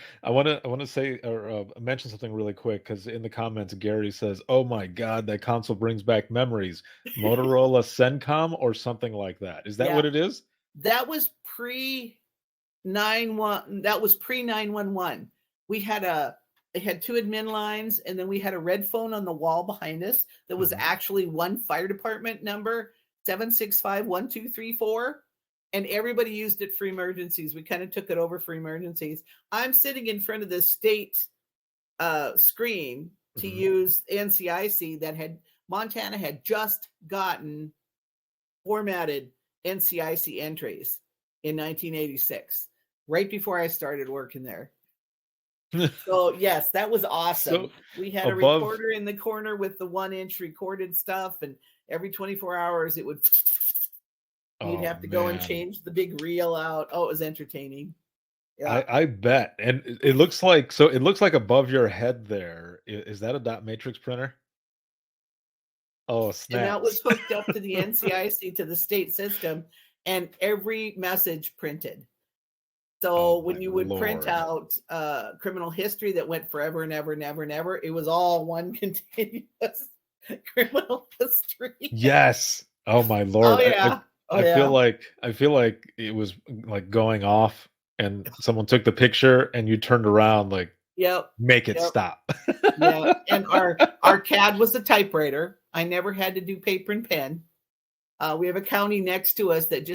say or mention something really quick, because in the comments, Gary says, "Oh my God, that console brings back memories." Motorola Cencom or something like that. Is that Yeah. what it is? That was pre 911. That was pre 911. It had 2 admin lines, and then we had a red phone on the wall behind us that was actually one fire department number, 765-1234. And everybody used it for emergencies. We kind of took it over for emergencies. I'm sitting in front of the state screen to use NCIC that had Montana had just gotten formatted NCIC entries in 1986, right before I started working there. So yes, that was awesome. So We had a above, recorder in the corner with the 1-inch recorded stuff, and every 24 hours it would. You'd oh have to go and man, change the big reel out. Oh, it was entertaining. Yeah. I bet. And it looks like, so it looks like above your head there. Is that a dot matrix printer? Oh, And that was snaps. hooked up to the NCIC, to the state system, and every message printed. Oh So my when you would print lord. out criminal history that went forever and ever and ever and ever, it was all one continuous criminal history. Yes. Oh my Oh lord. yeah. Oh I feel yeah. like it was like going off and someone took the picture and you turned around like Yep. make it Yep. stop. Yeah. And our CAD was a typewriter. I never had to do paper and pen. We have a county next to us that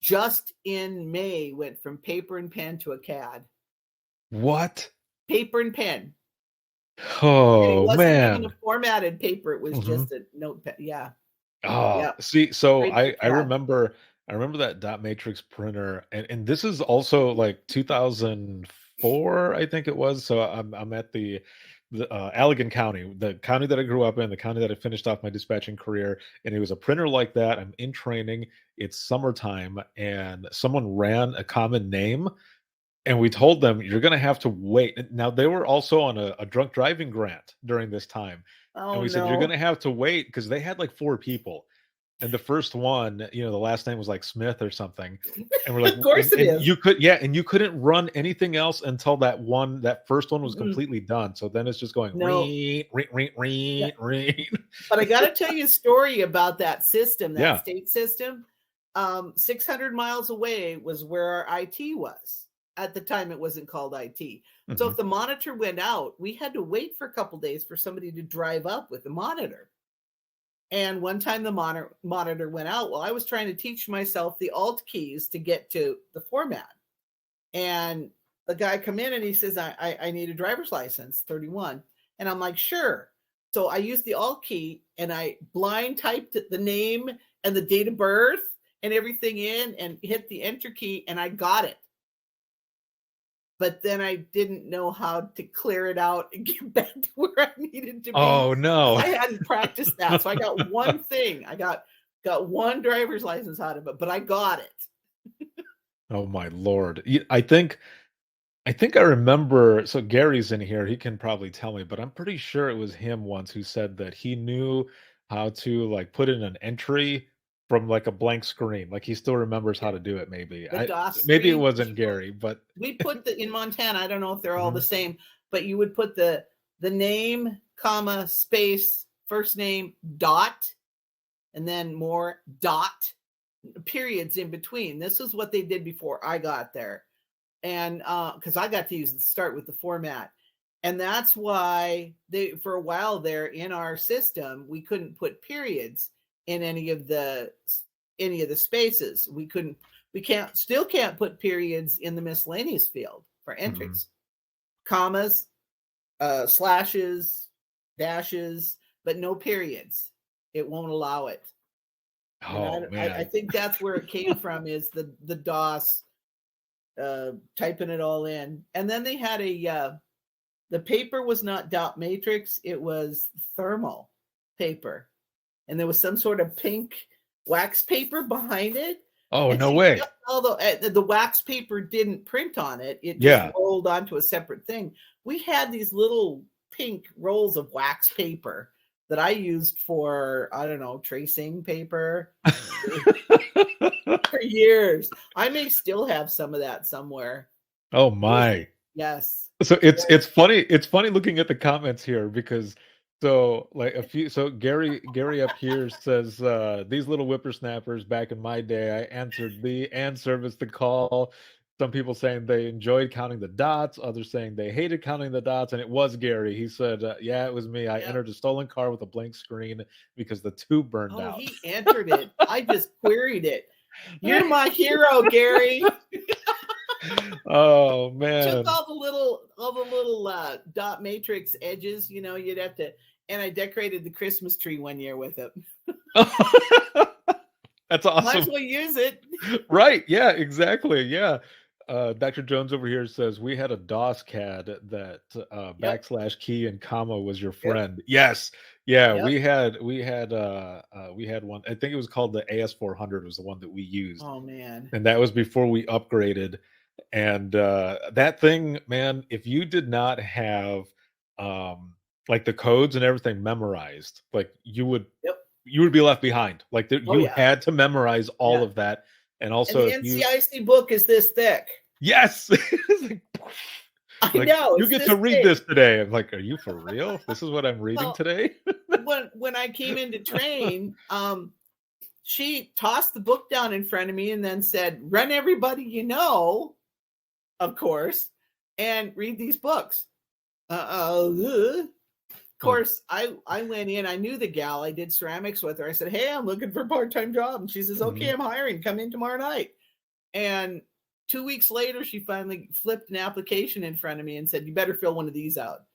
just in May went from paper and pen to a CAD. What? Paper and pen. And it Oh wasn't even a man. formatted paper. It was Mhm. just a notepad. Yeah. Oh, Yeah. see, so Straight to CAD. I remember that dot matrix printer, and this is also like 2004, I think it was. So I'm at the Allegan County, the county that I grew up in, the county that I finished off my dispatching career, and it was a printer like that. I'm in training. It's summertime, and someone ran a common name, and we told them you're going to have to wait. Now they were also on a drunk driving grant during this time, and Oh we said you're going no. to have to wait because they had like four people, and the first one, the last name was like Smith or something, and we're like, Of course it and is. you could, yeah, and you couldn't run anything else until that first one was Mm-mm. completely done. So then it's just going No. ring, ring, ring, Yeah. ring, ring. But I got to tell you a story about that system, that Yeah. state system. 600 miles away was where our IT was. At the time, it wasn't called IT. So Hmm. if the monitor went out, we had to wait for a couple days for somebody to drive up with the monitor. And one time the monitor went out. Well, I was trying to teach myself the alt keys to get to the format. And the guy come in and he says, I need a driver's license, 31. And I'm like, sure. So I used the alt key and I blind typed the name and the date of birth and everything in and hit the enter key and I got it. But then I didn't know how to clear it out and get back to where I needed to be Oh because no. I hadn't practiced that. So I got one thing. I got one driver's license out of it, but I got it. Oh my lord. I think I remember. So Gary's in here. He can probably tell me, but I'm pretty sure it was him once who said that he knew how to like put in an entry from like a blank screen. Like he still remembers how Yeah. to do it. Maybe The DOS maybe it screen. wasn't Gary, but We put in Montana, I don't know if they're all the Mhm. same, but you would put the name, comma, space, first name, dot, and then more dot, periods in between. This is what they did before I got there. And because I got to start with the format. And that's why for a while there in our system, we couldn't put periods in any of the spaces. Still can't put periods in the miscellaneous field for Mhm. entries. Commas, slashes, dashes, but no periods. It won't allow it. And Oh I man. think that's where it came from, is the DOS typing it all in. And then they had the paper was not dot matrix, it was thermal paper. And there was some sort of pink wax paper behind it. Oh And no see, way. although the wax paper didn't print on it, it just Yeah. rolled onto a separate thing. We had these little pink rolls of wax paper that I used for, I don't know, tracing paper for years. I may still have some of that somewhere. Oh It was, my. yes. So it's funny looking at the comments here because so Gary up here says these little whippersnappers back in my day, I answered the and serviced the call. Some people saying they enjoyed counting the dots, others saying they hated counting the dots, and it was Gary. He said, "Yeah, it was me. I Yep. entered a stolen car with a blank screen because the tube burned Oh, out." he entered it. I just queried it. You're my hero, Gary. Oh Took man. all the little dot matrix edges. You'd have to and I decorated the Christmas tree one year with it. That's Might as awesome. well use it. Right. Yeah, exactly. Yeah. Dr. Jones over here says we had a DOS CAD that Yep. /key and comma was your Yep. friend. Yes. Yeah, Yep. we had one. I think it was called the AS400 was the one that we used. Oh man. And that was before we upgraded. And that thing, man, if you did not have um like the codes and everything memorized, like Yep. you would be left behind. Like Oh you yeah. had to memorize all Yeah. of that. And And also, the if you NCIC book is this thick. yes, it's I like know you it's get to this read big. this today. I'm like, are you for real? This is what I'm reading Well, today. when I came in to train, she tossed the book down in front of me and then said, "Run everybody you know, of course, and read these books." Of course, I went in. I knew the gal. I did ceramics with her. I said, "Hey, I'm looking for a part-time job," and she says, "Okay, Mhm. I'm hiring. Come in tomorrow night." And 2 weeks later, she finally flipped an application in front of me and said, "You better fill one of these out."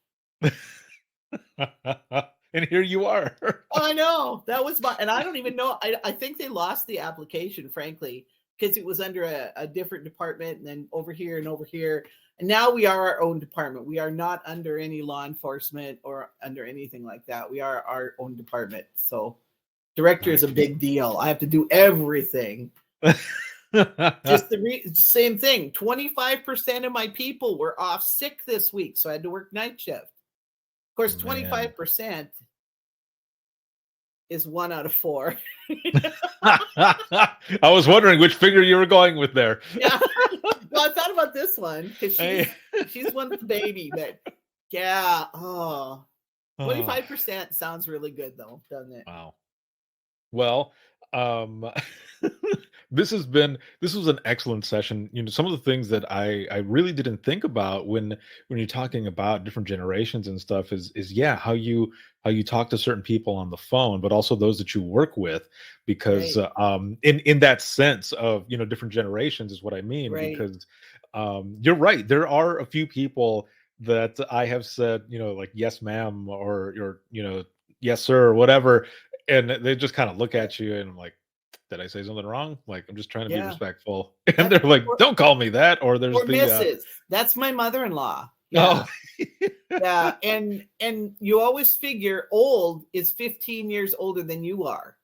And here you are. I know that was my, and I don't even know. I think they lost the application, frankly, because it was under a different department, and then over here and over here. And now we are our own department. We are not under any law enforcement or under anything like that. We are our own department. So director is Nice. a big deal. I have to do everything. Just the same thing. 25% of my people were off sick this week, so I had to work night shift. Of course, Man. 25% is 1 out of 4. I was wondering which figure you were going with there. Yeah. Well, I thought about this one because Hey. she's one with the baby, but yeah, 25% Oh, sounds really good though, doesn't it? wow. Well, um, this was an excellent session. You know, some of the things that I really didn't think about when you're talking about different generations and stuff is yeah, how you talk to certain people on the phone, but also those that you work with, because Right, in that sense of different generations is what I mean. right. Because you're right, there are a few people that I have said like yes ma'am or yes sir or whatever, and they just kind of look Yeah, at you and I'm like, did I say something wrong? Like, I'm just trying to be yeah. respectful. And That's they're like, or, don't call me that. Or there's or the Mrs. That's my mother-in-law. oh Yeah. Yeah, and you always figure old is 15 years older than you are.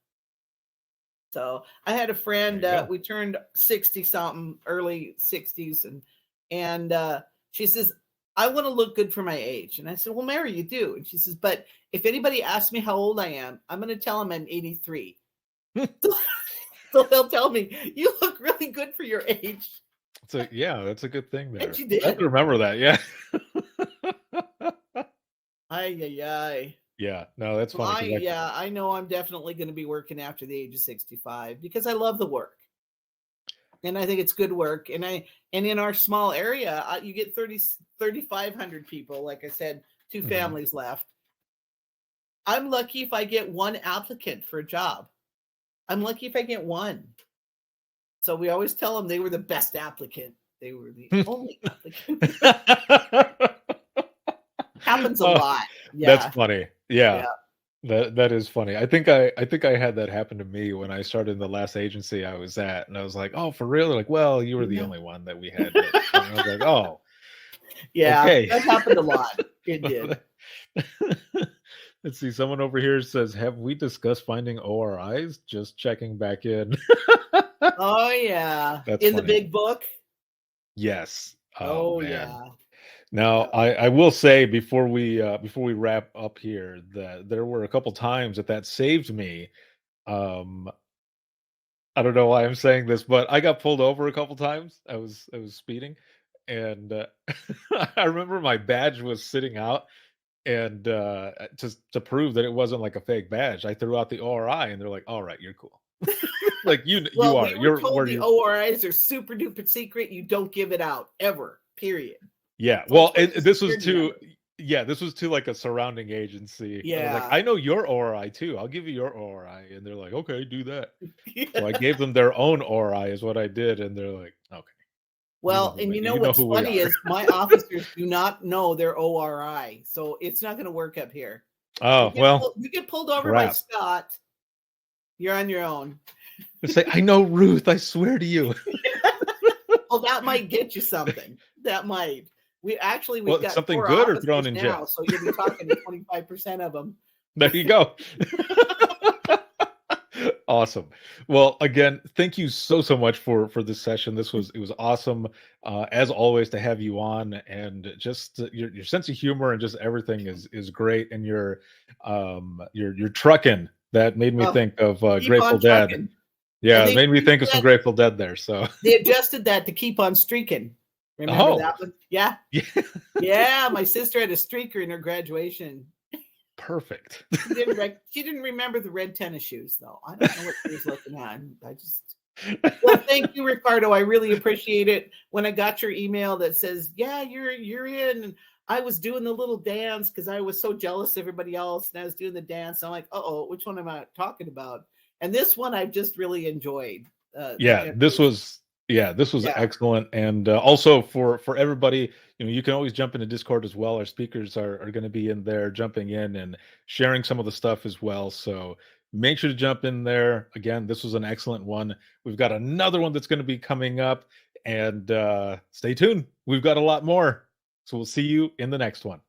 So I had a there friend, you go. we turned 60 something, early 60s, and she says, "I want to look good for my age." And I said, "Well, Mary, you do." And she says, "But if anybody asks me how old I am, I'm going to tell them I'm 83." So they'll tell me, "You look really good for your age." So yeah, that's a good thing And there. she I have to did. remember that. Yeah. Ay, ay, ay. Yeah. No, that's Well, funny because I I know I'm definitely going to be working after the age of 65 because I love the work. And I think it's good work. And in our small area, you get 3,500 people. Like I said, 2 mhm. families left. I'm lucky if I get one applicant for a job. I'm lucky if I get one. So we always tell them they were the best applicant. They were the only applicant. Happens a Oh, lot. that's Yeah. funny. Yeah. Yeah. That is funny. I think I had that happen to me when I started in the last agency I was at, and I was like, "Oh, for real?" They're like, "Well, you were the Yeah. only one that we had." And I was like, "Oh, Yeah. okay." That happened a lot. It did. Let's see. Someone over here says, "Have we discussed finding ORIs?" Just checking back in. Oh, yeah. That's In the funny. big book. Yes. Oh Oh, man. yeah. Now, Yeah. I will say before we wrap up here that there were a couple times that saved me. Um, I don't know why I'm saying this, but I got pulled over a couple times. I was speeding, and I remember my badge was sitting out, and to prove that it wasn't like a fake badge, I threw out the ORI, and they're like, "All right, you're cool." Like you Well, are we were you're told where the you ORIs are super duper secret. You don't give it out ever. Period. yeah. It's like Well, Social this was Security to number. yeah, this was to like a surrounding agency. I was like, Yeah. I know your ORI too. I'll give you your ORI, and they're like, okay, do that. So I Yeah. gave them their own ORI is what I did, and they're like, okay, Well, and you know you know what's who we funny are. is my officers do not know their ORI, so it's not going to work up here. Oh, well, You get pulled over by crap. Scott, you're on your own. Say, I know Ruth, I swear to you. Well, that might get you something. That might. We've Well, got something 4 good or thrown officers in now, jail? so you'll be talking to 25% of them. There you go. Awesome. Well, again, thank you so much for this session. It was awesome, as always, to have you on, and just your sense of humor and just everything is great. And your trucking, that made me Well, think of keep Grateful on Dead. trucking. I Yeah, it think made me think of some Grateful Dead there. So, they adjusted that to keep on streaking. Remember oh, that one? Yeah. yeah, Yeah, my sister had a streaker in her graduation. perfect. She didn't remember the red tennis shoes though. I don't know what she was looking at. I just Well, thank you, Ricardo. I really appreciate it. When I got your email that says, "Yeah, you're in," and I was doing the little dance because I was so jealous of everybody else, and I was doing the dance. I'm like, "Oh, which one am I talking about?" And this one I've just really enjoyed. The Yeah, information. this was Yeah. excellent, and also for everybody, you can always jump into Discord as well. Our speakers are going to be in there, jumping in and sharing some of the stuff as well. So make sure to jump in there. Again, this was an excellent one. We've got another one that's going to be coming up, and stay tuned. We've got a lot more. So we'll see you in the next one.